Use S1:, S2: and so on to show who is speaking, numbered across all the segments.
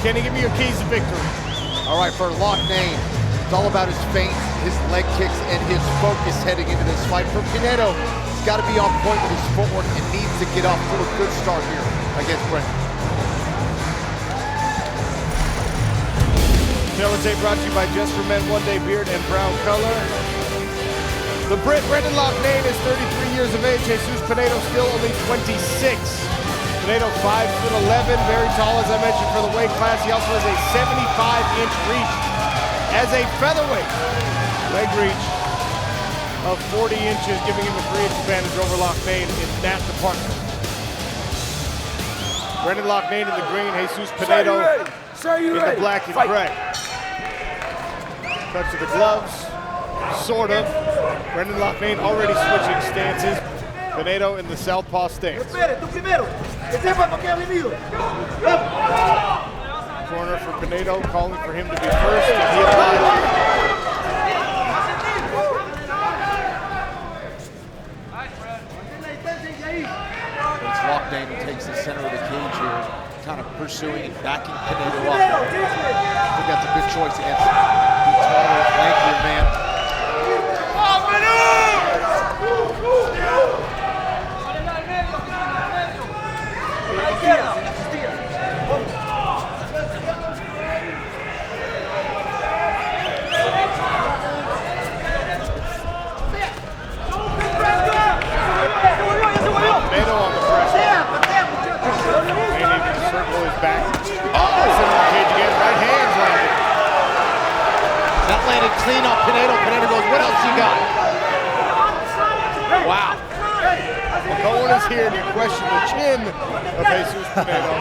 S1: Kenny, give me your keys to victory.
S2: All right, for Loughnane, it's all about his feint, his leg kicks, and his focus heading into this fight. For Pinedo, he's got to be on point with his footwork and needs to get off to a good start here against Brendan.
S1: Taylor Tape brought to you by Just for Men One Day Beard and Brown Color. The Brit Brendan Loughnane is 33 years of age. Jesus Pinedo still only 26. Pinedo 5'11", very tall as I mentioned for the weight class. He also has a 75-inch reach as a featherweight. Leg reach of 40 inches, giving him a 3-inch advantage over Loughnane in that department. Brendan Loughnane in the green, Jesus Pinedo in the black and gray. Touch of the gloves, sort of. Brendan Loughnane already switching stances. Pinedo in the southpaw stance. Corner for Pinedo, calling for him to be first, and he applies.
S2: It's Loughnane who takes the center of the cage here, kind of pursuing and backing Pinedo up. I think that's a good choice against the taller, lankier man. That landed clean off Pinedo. Pinedo goes, what else you got? Wow.
S1: No one is here to question the chin of Jesus Pinedo,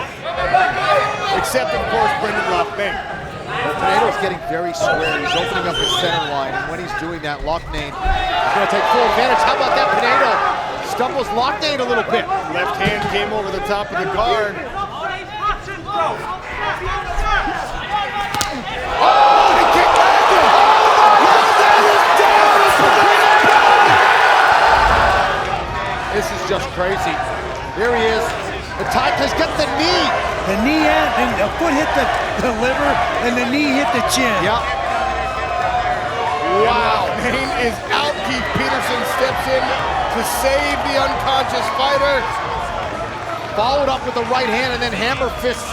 S1: except, of course, Brendan Loughnane.
S2: Pinedo's getting very square. He's opening up his center line, and when he's doing that, Loughnane is going to take full advantage. How about that? Pinedo stumbles Loughnane a little bit.
S1: Left hand came over the top of the guard.
S2: This is just crazy. Here he is. The has got the knee.
S3: The knee and the foot hit the liver, and the knee hit the chin.
S2: Yep.
S1: Wow. Loughnane is out. Keith Peterson steps in to save the unconscious fighter.
S2: Followed up with the right hand and then hammer fists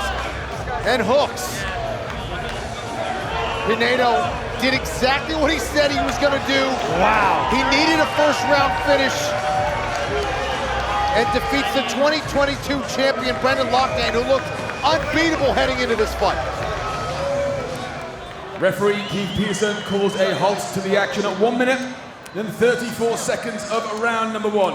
S2: and hooks. Pinedo did exactly what he said he was going to do.
S3: Wow.
S2: He needed a first round finish and defeats the 2022 champion Brendan Loughnane, who looked unbeatable heading into this fight.
S4: Referee Keith Peterson calls a halt to the action at 1 minute and 34 seconds of round number 1.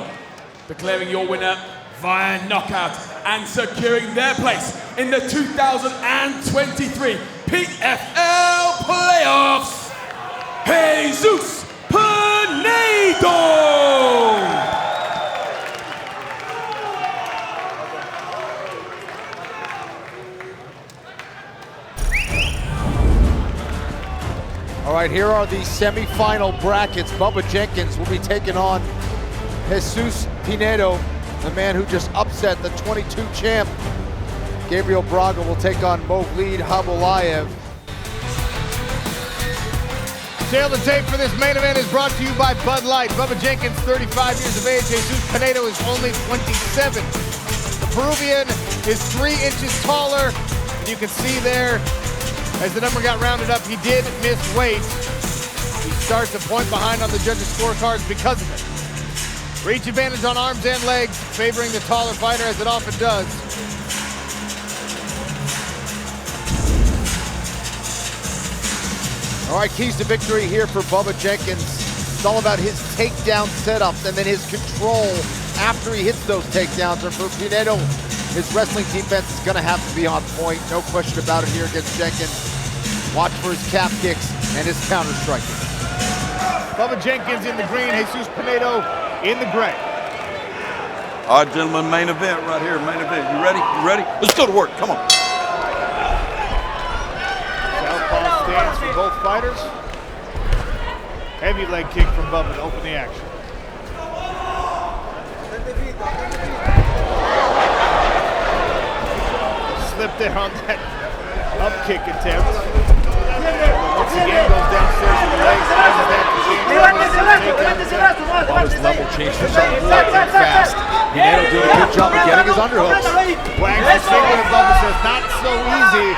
S4: Declaring your winner via knockout and securing their place in the 2023 PFL playoffs, Jesus Pinedo!
S2: All right, here are the semi-final brackets. Bubba Jenkins will be taking on Jesus Pinedo, the man who just upset the 22 champ. Gabriel Braga will take on Movlid Habulayev.
S1: Tail the tape for this main event is brought to you by Bud Light. Bubba Jenkins, 35 years of age. Jesus Pinedo is only 27. The Peruvian is 3 inches taller. And you can see there, as the number got rounded up, he did miss weight. He starts a point behind on the judges' scorecards because of it. Reach advantage on arms and legs, favoring the taller fighter, as it often does.
S2: All right, keys to victory here for Bubba Jenkins. It's all about his takedown setups and then his control after he hits those takedowns. And for Pinedo, his wrestling defense is gonna have to be on point. No question about it here against Jenkins. Watch for his calf kicks and his counter striking.
S1: Bubba Jenkins in the green, Jesus Pinedo in the gray.
S5: All right, gentlemen, main event right here, main event. You ready? You ready? Let's go to work, come on.
S1: Southpaw stance for both fighters. Heavy leg kick from Bubba to open the action. Slipped there on that Up kick attempt. Once again goes downstairs to the legs.
S2: Bubba's level change for something lightning fast. Pinedo doing a good job of getting his underhooks.
S1: Wags his finger and Bubba says, not so easy.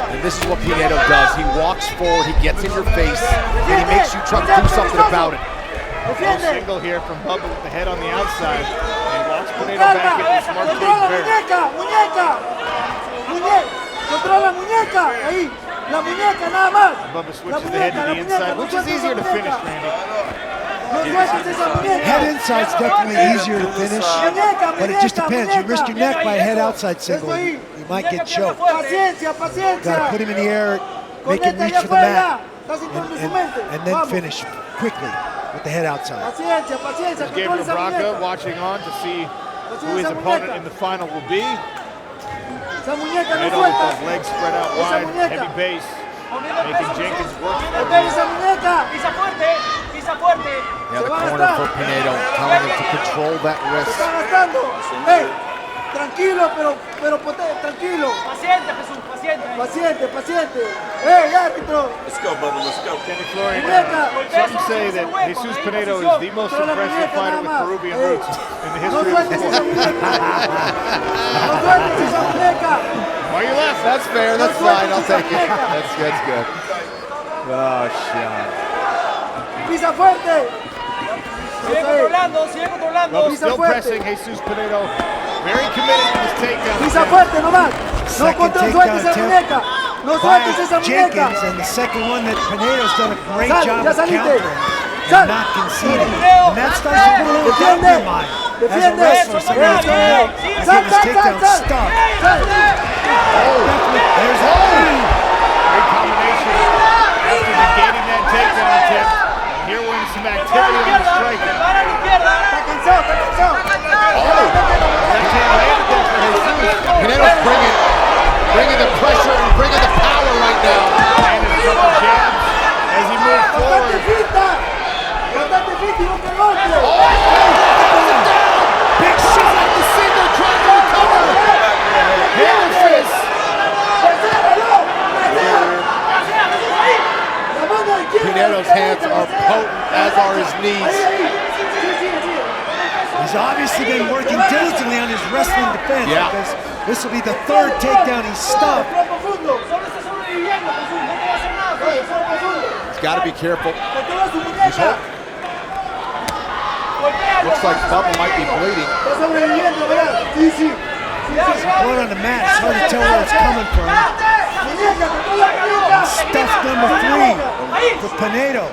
S2: And this is what Pinedo does. He walks forward, he gets in your face, and he makes you try to do something about it.
S1: No single here from Bubba with the head on the outside. And he walks Pinedo back into smart
S3: Controla muñeca, ahí, la muñeca nada más.
S1: Bubba switches the head to the inside, which is easier to finish, Randy.
S3: Head inside's definitely easier to finish, but it just depends. You risk your neck by a head outside single, you might get choked. Gotta put him in the air, make him reach for the mat, and then finish quickly with the head outside.
S1: Gabriel Braca watching on to see who his opponent in the final will be. Pinedo with those legs spread out wide, heavy base, making Jenkins work for him.
S2: Yeah, the corner for Pinedo, telling him to control that wrist.
S3: Tranquilo, pero tranquilo. Paciente, Jesús, paciente. Paciente. Hey, árbitro.
S5: Let's go, Bubba, let's go.
S1: Kenny Florian, some say that Jesus Pinedo is the most impressive fighter with Peruvian roots in the history of the sport. Why you laughing?
S2: That's fair, that's fine, I'll take it. That's good. Oh, shit.
S3: Pisa fuerte.
S1: Bubba still pressing Jesus Pinedo. Very committed to this takedown.
S3: Pisa fuerte nomás. No sueltes esa muñeca. No sueltes esa muñeca.
S6: Jenkins, and the second one that Pinedo's done a great job of countering and not conceding. And that starts to put a little doubt in your mind. As a wrestler, somebody's going to help and get his takedown stuck. There's a
S1: Great combination after negating that takedown attempt. Here we're in some activity on the striker.
S2: Pinedo's bringing the pressure and bringing the power right now.
S1: And a couple jabs as he moves forward.
S2: Big shot at the single, trying to recover.
S1: Hammer fist.
S2: Pinedo's hands are potent, as are his knees.
S6: He's obviously been working diligently on his wrestling defense because this will be the third takedown he's stuffed.
S2: He's got to be careful. Looks like Bubba might be bleeding.
S6: Blood on the mat, it's hard to tell where it's coming from. And stuff number 3 for Pinedo.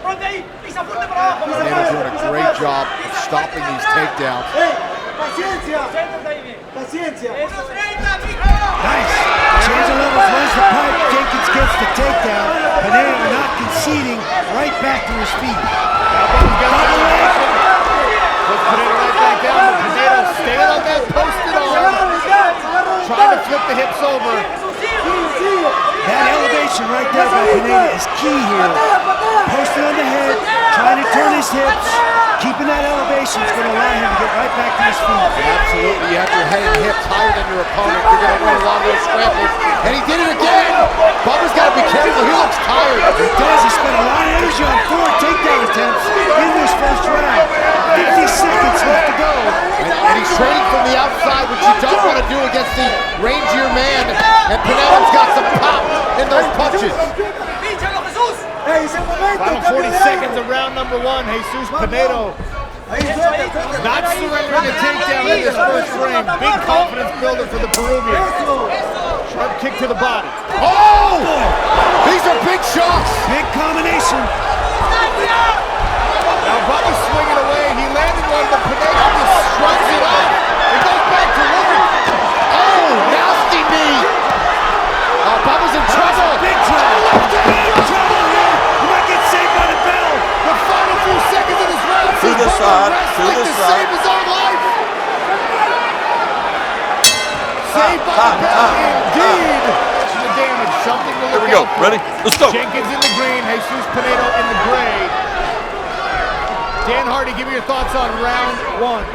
S2: Pinedo's doing a great job of stopping these takedowns.
S6: Nice. Change of levels, runs the pipe. Jenkins gets the takedown. Pinedo not conceding, right back to his feet.
S1: Puts Pinedo right back down, but Pinedo staying on that posted arm, trying to flip the hips over.
S6: That elevation right there by Pinedo is key here. Posted on the head, trying to turn his hips. Keeping that elevation is going to allow him to get right back to his feet.
S2: Absolutely, you have your head and hips higher than your opponent. You're going to win a lot of those scrambles. And he did it again. Bubba's got to be careful. He looks tired.
S6: He does. He spent a lot of energy on 4 takedown attempts in this first round. 50 seconds left to go.
S2: And he's training from the outside, which you don't want to do against the rangier man. And Pinedo's got some pop in those punches.
S1: Final 40 seconds of round number 1. Jesus Pinedo not surrendering a takedown in this first frame. Big confidence builder for the Peruvian. Sharp kick to the body.
S2: Oh! These are big shots.
S6: Big combination.
S1: Now Bubba's swinging away. He landed one, but Pinedo just shrugs it off. It goes back to Woodard.
S2: Oh, nasty knee. Oh, Bubba's in trouble.
S6: Big trouble. Big trouble here. He might get saved by the bell.
S1: The final few seconds of this round.
S5: To the side, to the
S1: to
S5: side.
S1: save his own life. Saved by the bell, indeed. The damage, something to look
S5: Here we go.
S1: out for.
S5: Ready? Let's go.
S1: Jenkins in the green, Jesus Pinedo in the gray. Dan Hardy, give me your thoughts on round one.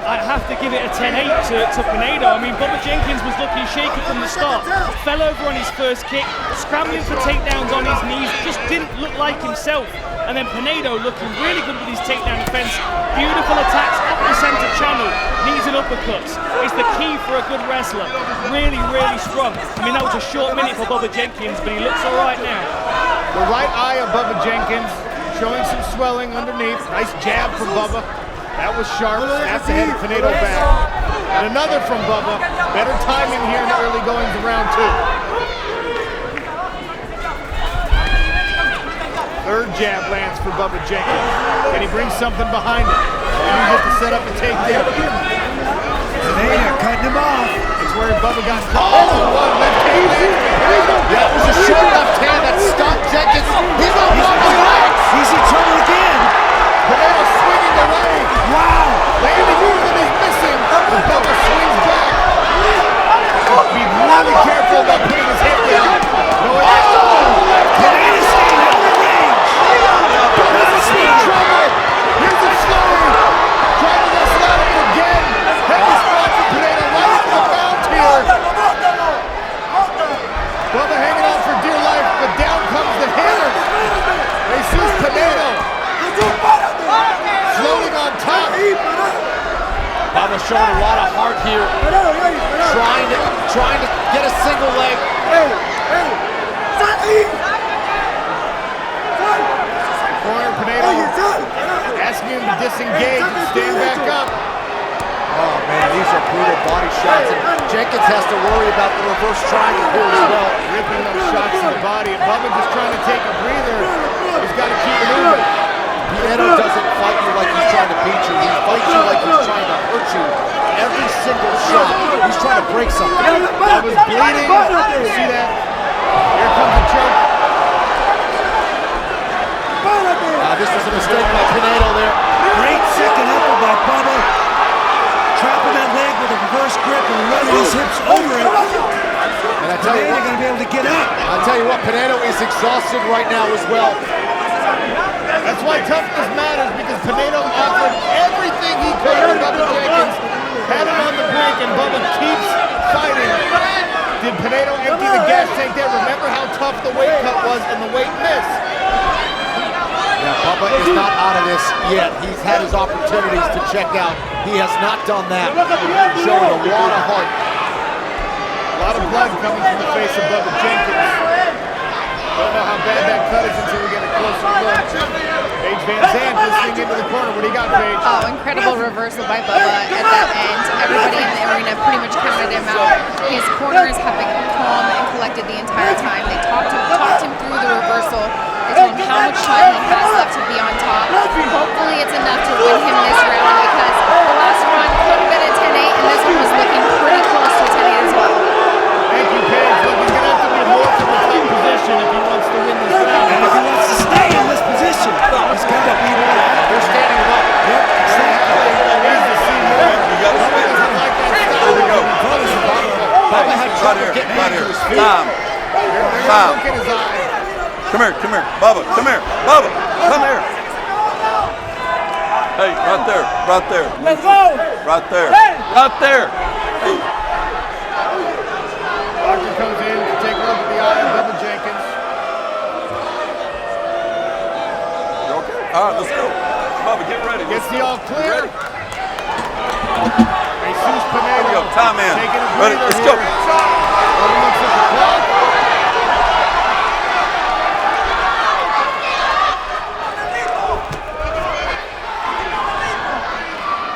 S7: I have to give it a 10-8 to Pinedo. I mean, Bubba Jenkins was looking shaky from the start. Fell over on his first kick, scrambling for takedowns on his knees, just didn't look like himself. And then Pinedo looking really good with his takedown defense. Beautiful attacks up the center channel, knees and uppercuts. It's the key for a good wrestler. Really, really strong. I mean, that was a short minute for Bubba Jenkins, but he looks all right now.
S1: The right eye of Bubba Jenkins showing some swelling underneath. Nice jab from Bubba. That was sharp. That's the head of Pinedo back. And another from Bubba. Better timing here in the early goings of round two. Third jab lands for Bubba Jenkins. And he brings something behind it. Use it to set up a takedown.
S6: Pinedo cutting him off.
S1: It's where Bubba got caught. Oh, one left hand.
S2: That was a short left hand that stopped Jenkins. He's on Bubba's legs.
S6: He's in trouble again.
S1: Pinedo swinging away.
S6: Wow.
S1: Landing more than he's missing. But Bubba swings back. Be really careful about putting his head down.
S6: Pinedo staying out of range.
S1: Bubba's in trouble. Here's a slowing. Trying to wrestle out of it again. Heavy spot for Pinedo right into the mount here. Bubba hanging on for dear life, but down comes the hammer. Jesus Pinedo. Floating on top.
S2: Bubba's showing a lot of heart here. Trying to get a single leg.
S1: Corner Pinedo asking him to disengage and stand back up.
S2: Oh man, these are brutal body shots. And Jenkins has to worry about the reverse triangle here as well.
S1: Ripping those shots in the body. And Bubba just trying to take a breather. He's got to keep moving.
S2: Pinedo doesn't fight you like he's trying to beat you. He fights you like he's trying to hurt you. Every single shot, he's trying to break something.
S1: Bubba's bleeding. You see that? Here comes the choke.
S2: This was a mistake by Pinedo there.
S6: Great second effort by Bubba. Trapping that leg with a reverse grip and running his hips over it.
S2: And I tell you
S6: Pinedo
S2: what,
S6: going to be able to get up.
S2: I'll tell you what, Pinedo is exhausted right now as well.
S1: That's why toughness matters, because Pinedo offered everything he could for Bubba Jenkins. Had him on the brink, and Bubba keeps fighting. Did Pinedo empty the gas tank there? Remember how tough the weight cut was and the weight miss.
S2: Yeah, Bubba is not out of this yet. He's had his opportunities to check out. He has not done that. Showing a lot of heart.
S1: A lot of blood coming from the face of Bubba Jenkins. Don't know how bad that cut is until we get a closer look. Paige Van Zandt listening into the corner. What do you got, Paige?
S8: Oh, incredible reversal by Bubba at that end. Everybody in the arena pretty much counted him out. His corners have been calm and collected the entire time. They talked him through the reversal. They told him how much time he has left to be on top. Hopefully it's enough to win him this round, because the last one could have been a 10-8, and this one was looking pretty close to a 10-8 as well.
S1: Thank you, Paige. Look, he's going to have to be more from a top position if he wants to win this round.
S6: And if he wants to stay in this position, he's got to be more.
S2: They're standing him up.
S6: Yep, exactly.
S1: Needs to see more. Bubba doesn't like that style.
S5: Here we go.
S2: Bubba had trouble getting
S5: Right
S2: back to
S5: here.
S2: his feet.
S5: Time.
S1: There's a
S5: Time.
S1: look in his eye.
S5: Come here. Bubba, come here. Bubba, come here. Hey, right there.
S7: Let's go!
S5: Right there. Right there. Hey.
S1: Doctor comes in to take a look at the eye of Bubba Jenkins.
S5: You okay? All right, let's go. Bubba, get ready.
S1: Gets the all clear.
S5: Ready?
S1: Jesus Pinedo.
S5: Here we go. Time in.
S1: Taking a
S5: Ready?
S1: breather
S5: Let's go.
S1: here. Bubba looks at the clock.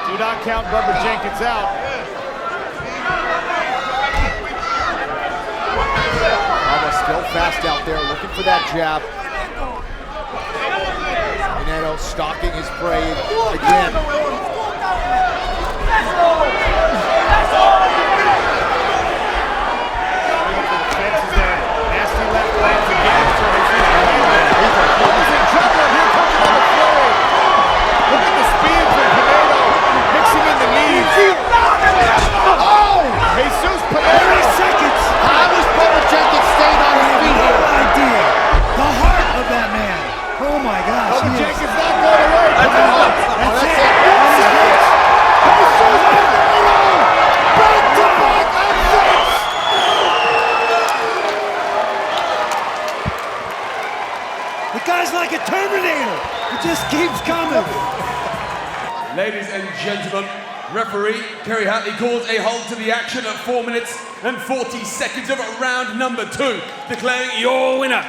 S1: Do not count Bubba Jenkins out.
S2: Bubba still fast out there, looking for that jab. Pinedo stalking his prey again.
S1: Fences there. Nasty left lands again for Jesus Pinedo. He's in trouble. Here comes another flurry. Look at the speed from Pinedo. Mixing in the knees. Oh! Jesus Pinedo.
S6: 30 seconds.
S2: How does Bubba Jenkins stay on his feet
S6: No
S2: here?
S6: idea. The heart of that man. Oh my gosh.
S1: Bubba
S6: he is-
S1: Jenkins not going away.
S5: That's enough.
S4: Ladies and gentlemen, referee Kerry Hatley calls a halt to the action at 4 minutes and 40 seconds of round number 2, declaring your winner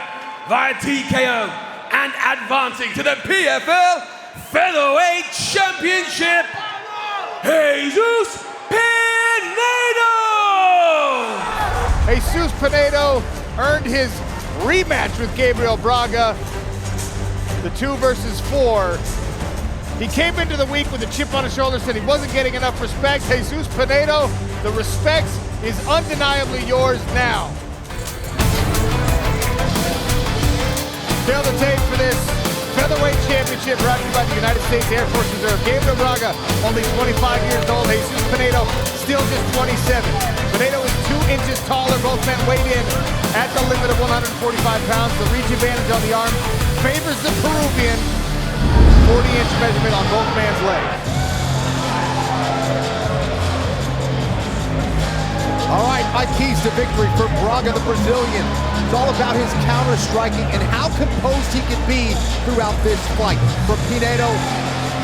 S4: via TKO and advancing to the PFL Featherweight Championship, Jesus Pinedo!
S1: Jesus Pinedo earned his rematch with Gabriel Braga, the 2 versus 4. He came into the week with a chip on his shoulder, said he wasn't getting enough respect. Jesus Pinedo, the respect is undeniably yours now. Tail the tape for this featherweight championship brought to you by the United States Air Force Reserve. Gabriel Braga, only 25 years old. Jesus Pinedo, still just 27. Pinedo is 2 inches taller. Both men weighed in at the limit of 145 pounds. The reach advantage on the arm favors the Peruvian. 40-inch measurement on both man's legs.
S2: All right, my keys to victory for Braga, the Brazilian. It's all about his counter-striking and how composed he can be throughout this fight. For Pinedo,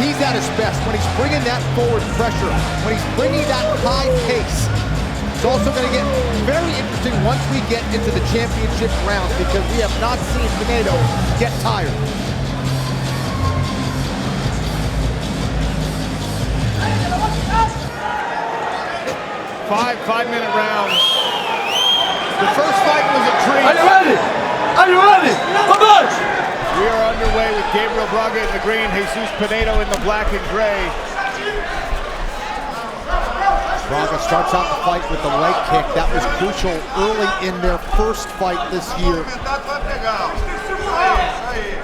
S2: he's at his best when he's bringing that forward pressure, when he's bringing that high pace. It's also going to get very interesting once we get into the championship rounds, because we have not seen Pinedo get tired.
S1: 5-minute rounds. The first fight was a treat.
S5: Are you ready? Are you ready? Come on!
S1: We are underway with Gabriel Braga in the green, Jesus Pinedo in the black and gray.
S2: Braga starts out the fight with the leg kick. That was crucial early in their first fight this year.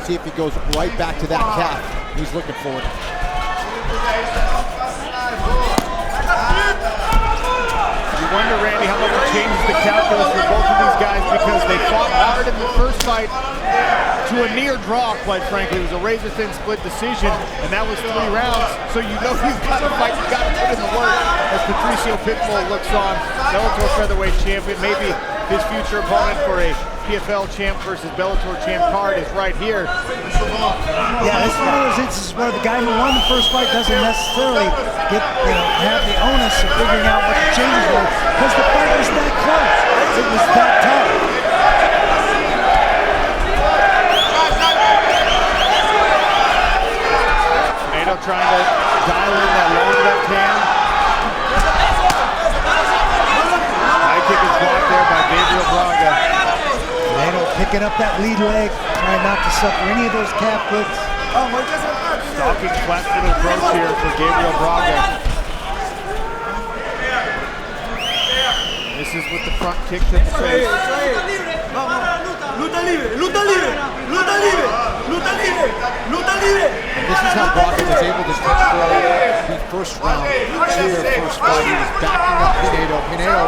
S2: See if he goes right back to that calf he's looking for.
S1: You wonder, Randy, how much it changes the calculus for both of these guys, because they fought hard in the first fight to a near draw, quite frankly. It was a razor-thin split decision, and that was 3 rounds. So you know you've got to fight, you've got to put in the work as Patricio Pitbull looks on. Bellator featherweight champion, maybe his future opponent for a PFL champ versus Bellator champ card is right here.
S3: Yeah, this is one of those instances where the guy who won the first fight doesn't necessarily get, have the onus of figuring out what the changes were, because the fight was that close. It was that tough.
S1: Pinedo trying to dial in that long left hand. High kick is blocked there by Gabriel Braga.
S3: Pinedo picking up that lead leg, trying not to suffer any of those calf kicks.
S1: Stalking flat-footed approach here for Gabriel Braga. This is with the front kick to the face.
S2: This is how Braga was able to control the first round in their first fight. He was backing up Pinedo. Pinedo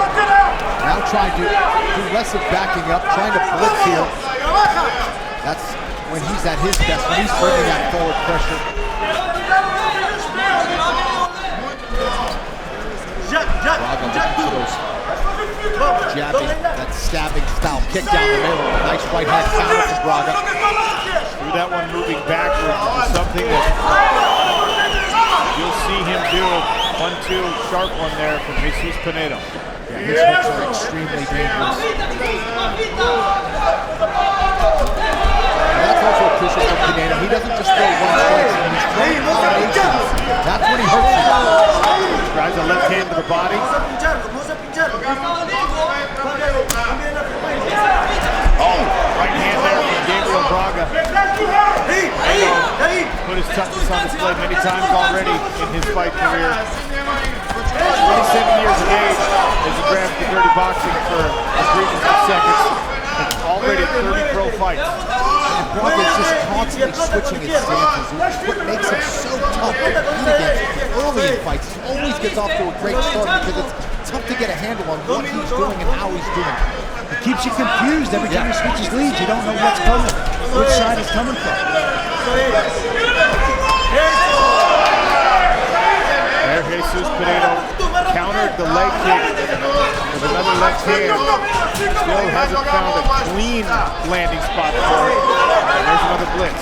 S2: now trying to do less of backing up, trying to blitz here. That's when he's at his best, when he's bringing that forward pressure. Braga looking for those jabbing, that stabbing style kick down the middle. Nice right hand counter from Braga.
S1: Through that one moving backwards is something that you'll see him do. 1-2 sharp one there from Jesus Pinedo.
S2: Yeah, his hooks are extremely dangerous. And that's also crucial for Pinedo. He doesn't just throw one strike. When he's throwing combinations, that's when he hurts you.
S1: Tries a left hand to the body. Oh, right hand there from Gabriel Braga. Put his toughness on display many times already in his fight career. 27 years of age as he grabs the dirty boxing for a brief seconds. And already 30 pro fights.
S2: And Braga is just constantly switching his stances. What makes him so tough to compete against early in fights. He always gets off to a great start because it's tough to get a handle on what he's doing and how he's doing it.
S3: It keeps you confused every time he switches leads. You don't know what's coming, which side it's coming from.
S1: There, Jesus Pinedo countered the leg kick with another left hand. Still hasn't found a clean landing spot for it. And there's another blitz.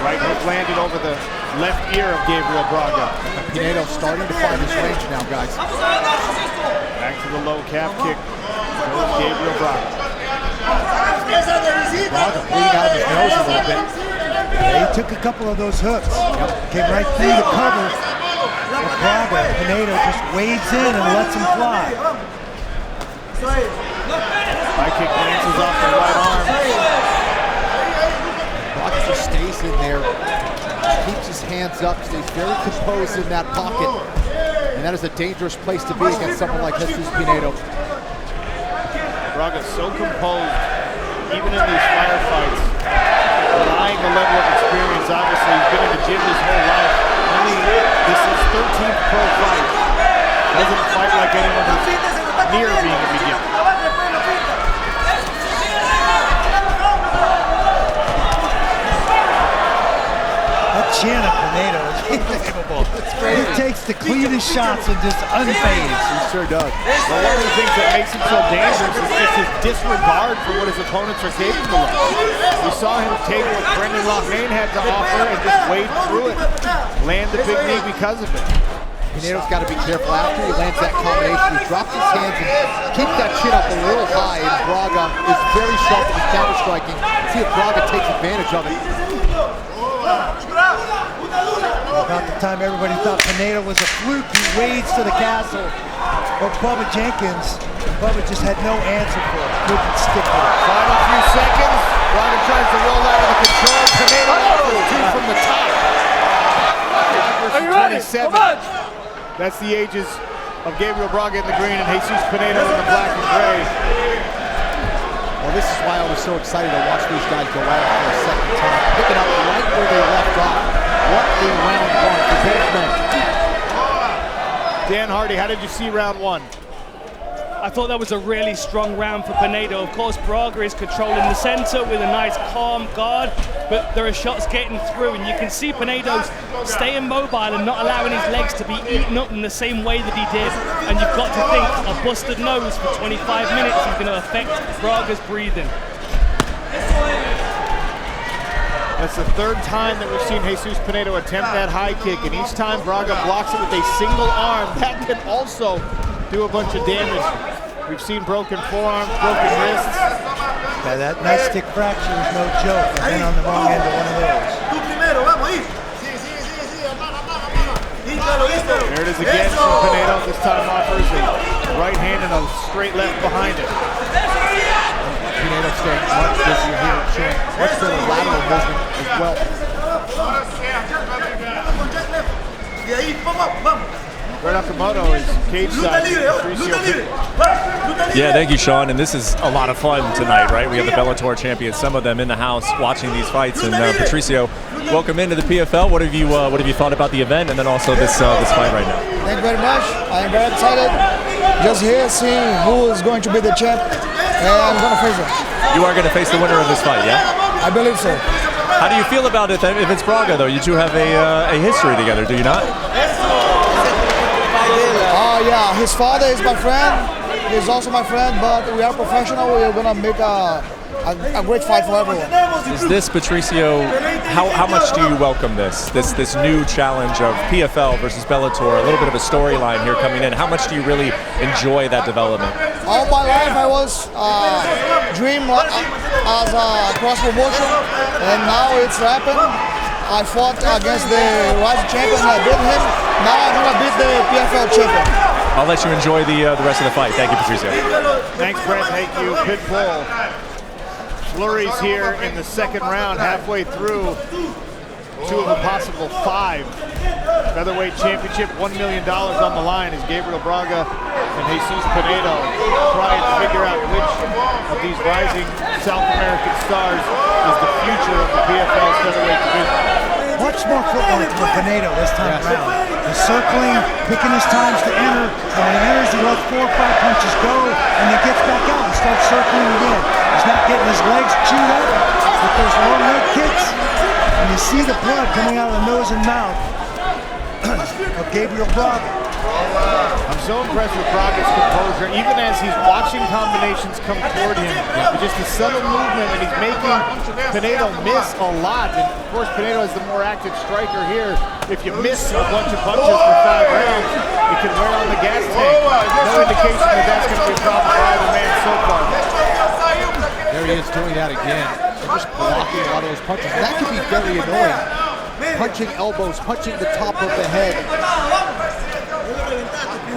S1: Right hook landed over the left ear of Gabriel Braga.
S2: Pinedo starting to find his range now, guys.
S1: Back to the low calf kick. Goes Gabriel Braga.
S2: Braga bleeding out of his nose a little bit.
S3: Yeah, he took a couple of those hooks. Came right through the cover of Braga. Pinedo just wades in and lets him fly.
S1: High kick glances off the right arm.
S2: Braga just stays in there. Keeps his hands up, stays very composed in that pocket. And that is a dangerous place to be against someone like Jesus Pinedo.
S1: Braga's so composed, even in these firefights, denying the level of experience. Obviously, he's been in the gym his whole life. This is his 13th pro fight. Doesn't fight like anyone who's near being a beginner.
S3: That chin of Pinedo is unbelievable. He takes the cleanest shots and just unfazed.
S2: He sure does.
S1: Well, one of the things that makes him so dangerous is just his disregard for what his opponents are capable of. We saw him take what Brendan Loughnane had to offer and just wade through it. Land the big knee because of it.
S2: Pinedo's got to be careful after he lands that combination. He drops his hands and keeps that chin up a little high, and Braga is very sharp in his counter striking. See if Braga takes advantage of it.
S3: About the time everybody thought Pinedo was a fluke, he wades to the castle of Bubba Jenkins. Bubba just had no answer for it. Couldn't stick with it.
S1: Final few seconds. Braga tries to roll out of the control. Pinedo offers two from the top. 27. That's the ages of Gabriel Braga in the green and Jesus Pinedo in the black and gray.
S2: Well, this is why I was so excited to watch these guys go at it for a second time. Picking up right where they left off. What a round one for both men.
S1: Dan Hardy, how did you see round one?
S7: I thought that was a really strong round for Pinedo. Of course, Braga is controlling the center with a nice calm guard, but there are shots getting through, and you can see Pinedo staying mobile and not allowing his legs to be eaten up in the same way that he did. And you've got to think a busted nose for 25 minutes is going to affect Braga's breathing.
S1: That's the third time that we've seen Jesus Pinedo attempt that high kick, and each time Braga blocks it with a single arm. That can also do a bunch of damage. We've seen broken forearms, broken wrists.
S3: Yeah, that nice stick fracture is no joke, and then on the wrong end of one of those.
S1: There it is again from Pinedo. This time offers a right hand and a straight left behind it.
S2: Pinedo staying much busier here at chin. Much better lateral movement as well.
S1: Right Mudo is cage side.
S9: Yeah, thank you, Sean. And this is a lot of fun tonight, right? We have the Bellator champions, some of them in the house watching these fights. And Patricio, welcome into the PFL. What have you thought about the event and then also this fight right now?
S10: Thank you very much. I am very excited. Just here seeing who is going to be the champ, and I'm going to face him.
S9: You are going to face the winner of this fight, yeah?
S10: I believe so.
S9: How do you feel about it if it's Braga, though? You two have a history together, do you not?
S10: Yeah, his father is my friend. He's also my friend, but we are professional. We're going to make a great fight for everyone.
S9: Is this, Patricio, how much do you welcome this new challenge of PFL versus Bellator, a little bit of a storyline here coming in? How much do you really enjoy that development?
S10: All my life I was dream as a cross promotion, and now it's happened. I fought against the rising champion, I beat him. Now I'm going to beat the PFL champion.
S9: I'll let you enjoy the rest of the fight. Thank you, Patricio.
S1: Thanks, Brett. Thank you, Pitbull. Flurries here in the second round, halfway through. 2 of a possible 5. Featherweight championship, $1 million on the line as Gabriel Braga and Jesus Pinedo trying to figure out which of these rising South American stars is the future of the PFL featherweight division.
S3: Much more footwork from Pinedo this time around. He's circling, picking his times to enter. And when he enters, he lets 4 or 5 punches go, and then gets back out and starts circling again. He's not getting his legs chewed up with those long leg kicks. And you see the blood coming out of the nose and mouth of Gabriel Braga.
S1: I'm so impressed with Braga's composure, even as he's watching combinations come toward him. Just a subtle movement, and he's making Pinedo miss a lot. And of course, Pinedo is the more active striker here. If you miss a bunch of punches for 5 rounds, it can wear on the gas tank. No indication that that's going to be a problem for either man so far.
S2: There he is doing that again. Just blocking a lot of those punches. And that can be very annoying. Punching elbows, punching the top of the head.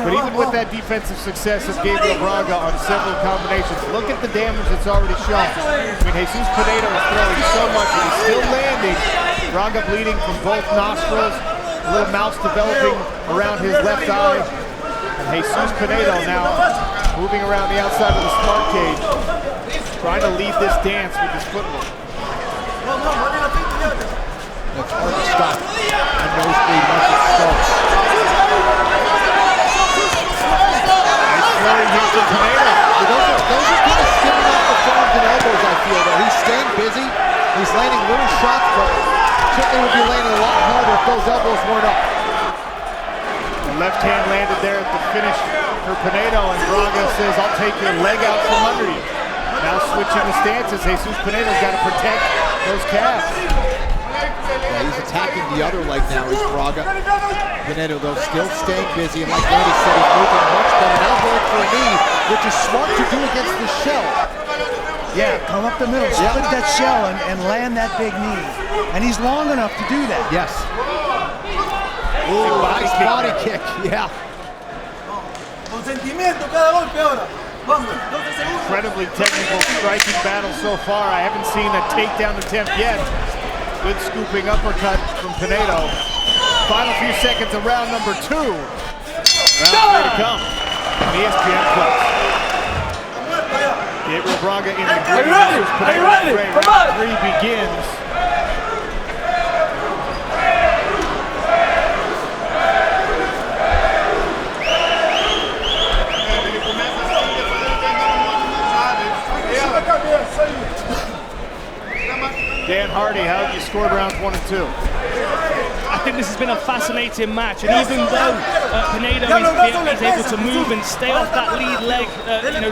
S1: But even with that defensive success of Gabriel Braga on several combinations, look at the damage that's already shown. I mean, Jesus Pinedo is throwing so much, and he's still landing. Braga bleeding from both nostrils, a little mouth developing around his left eye. And Jesus Pinedo now moving around the outside of the smart cage, trying to lead this dance with his footwork.
S2: It's hard to stop a nosebleed once it starts.
S1: Nice flurry here from Pinedo.
S2: Those are kind of skipping off the thumbs and elbows, I feel, though. He's staying busy. He's landing little shots, but certainly would be landing a lot harder if those elbows weren't up.
S1: The left hand landed there at the finish for Pinedo, and Braga says, I'll take your leg out from under you. Now switching the stances, Jesus Pinedo's got to protect those calves.
S2: Yeah, he's attacking the other leg now, is Braga. Pinedo, though, still staying busy, and like Randy said, he's moving much better. Now going for a knee, which is smart to do against the shell.
S3: Yeah, come up the middle, split that shell and land that big knee. And he's long enough to do that.
S2: Yes. Ooh, nice body kick, yeah.
S1: Incredibly technical striking battle so far. I haven't seen a takedown attempt yet. Good scooping uppercut from Pinedo. Final few seconds of round number 2. Round 3 to come on ESPN Plus. Gabriel Braga in the green. Are you ready? Round 3 begins. Dan Hardy, how have you scored rounds 1 and 2?
S7: I think this has been a fascinating match, and even though Pinedo is able to move and stay off that lead leg,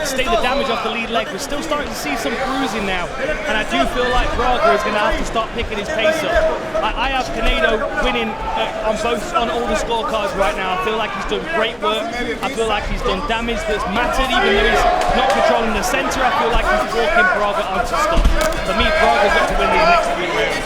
S7: stay the damage off the lead leg, we're still starting to see some bruising now, and I do feel like Braga is going to have to start picking his pace up. I have Pinedo winning on all the scorecards right now. I feel like he's done great work. I feel like he's done damage that's mattered, even though he's not controlling the center. I feel like he's walking Braga onto stuff. For me, Braga's got to win these next 3 rounds.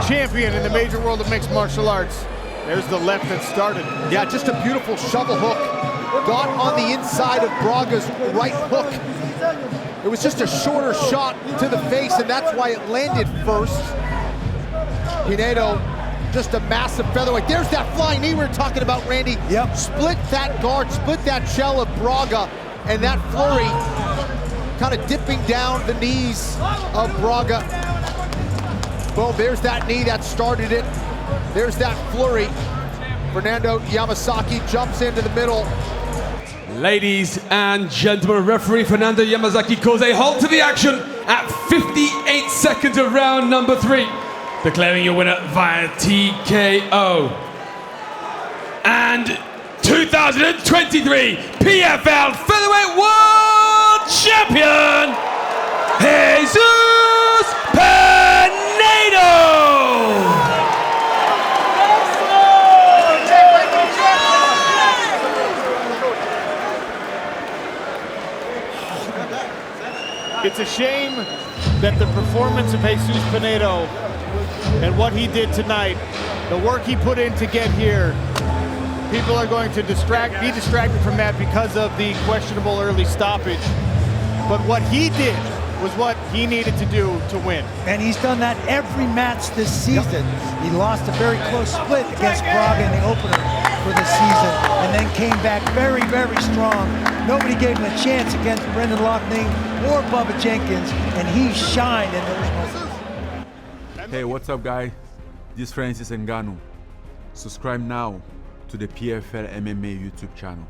S1: Champion in the major world of mixed martial arts. There's the left that started.
S2: Yeah, just a beautiful shovel hook. Got on the inside of Braga's right hook. It was just a shorter shot to the face, and that's why it landed first. Pinedo, just a massive featherweight. There's that flying knee we were talking about, Randy.
S3: Yep.
S2: Split that guard, split that shell of Braga, and that flurry kind of dipping down the knees of Braga. Boom, there's that knee that started it. There's that flurry. Fernando Yamasaki jumps into the middle.
S4: Ladies and gentlemen, referee Fernando Yamazaki calls a halt to the action at 58 seconds of round number 3, declaring your winner via TKO. And 2023 PFL Featherweight World Champion, Jesus Pinedo!
S1: It's a shame that the performance of Jesus Pinedo and what he did tonight, the work he put in to get here, people are going to be distracted from that because of the questionable early stoppage. But what he did was what he needed to do to win.
S3: And he's done that every match this season. He lost a very close split against Braga in the opener for the season, and then came back very, very strong. Nobody gave him a chance against Brendan Loughnane or Bubba Jenkins, and he shined in those moments.
S11: Hey, what's up, guys? This is Francis Ngannou. Subscribe now to the PFL MMA YouTube channel.